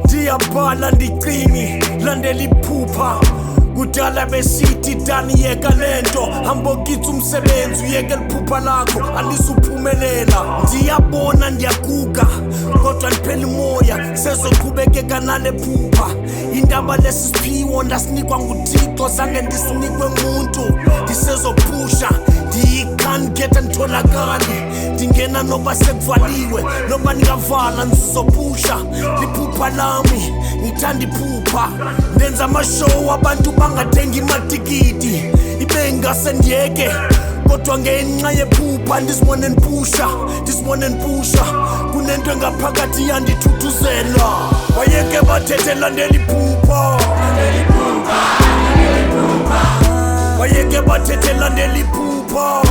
Ndiyabhala ndiqini landela iphupha kudala besithi daniyeka lento hamba kithi umsebenzi uyeke liphupha lakho alisuphumelela ndiyabona ndiyaguga kodwa liphela umoya sezoqhubekeka nale phupha indaba lesiphiwo ndasinikwa nguThixo zange ndisinikwe umuntu ndisezopusha ndiyikhanketha nditholakali ndingena noba sekuvaliwe noba ndingavala ndizopusha liphupha lami ngithanda iphupha ndenza amashow abantu bangathengi imatikiti ibe ngase ndiyeke kodwa ngenxa yephupha ndisibone ndipusha kunento engaphakathi yandithuthuzela wayeke bathethe landela iphupha wayeke bathethe landela iphupha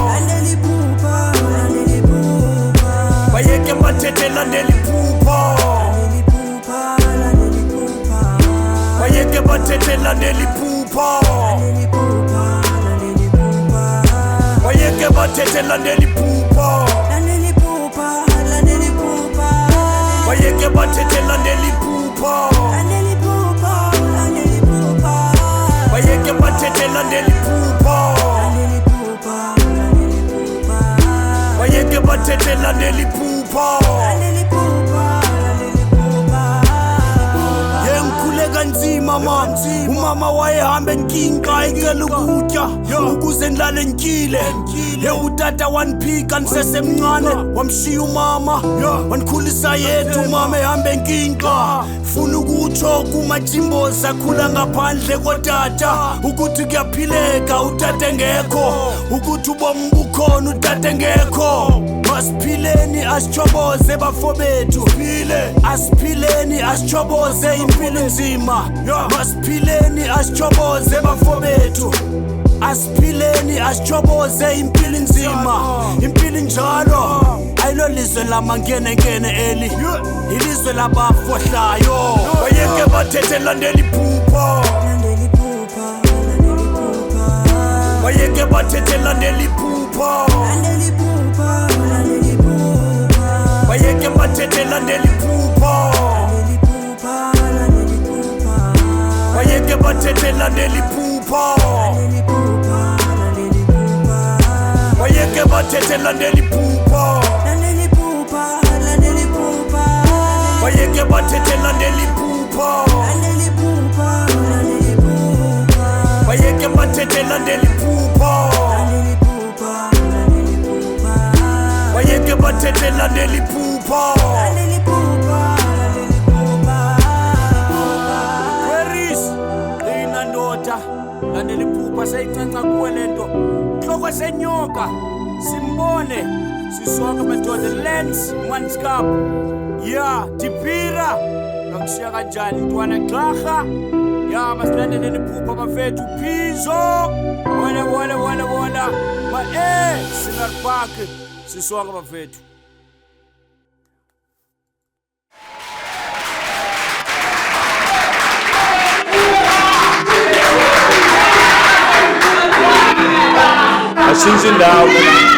wayeke bathethe landela iphupha wayeke bathethe landela iphupha wayeke bathethe landela iphupha wayeke bathethe landela iphupha wayeke bathethe landela iphupha wayeke bathethe landela iphupha kanzima manzi umama wayehamba enkinga ekela ukutya ukuze ndlale nkile utata wandiphika ndisesemncane wamshiya umama wandikhulisa yethu umama ehamba enkinga funa ukutsho kumajimbozi akhula ngaphandle kotata ukuthi kuyaphileka utata engekho ukuthi ubomi bukhona utata engekho masiphileni asichoboze bafowethu asiphileni asichoboze impilo nzima masiphileni asichoboze bafowethu asiphileni asichoboze impilo nzima impilo njalo ayilo lizwe lamangenengene eli ilizwe labafohlayo wayeke bathethe landela iphupha wayeke bathethe landela iphupha wayeke bathethe landela iphupha wayeke bathethe landela iphupha wayeke bathethe landela iphupha wayeke bathethe landela iphupha wayeke bathethe landela iphupha wayeke bathethe landela iphupha landela iphupha seyincanca kuwe lento hloko senyoka simbone sisonke madoda lens one cup Dipira ngakushiya kanjani ntwana gxarha masilandeleni iphupha bafethu Pizzo wona Sinar Park sisonke bafethu Ashinze indawo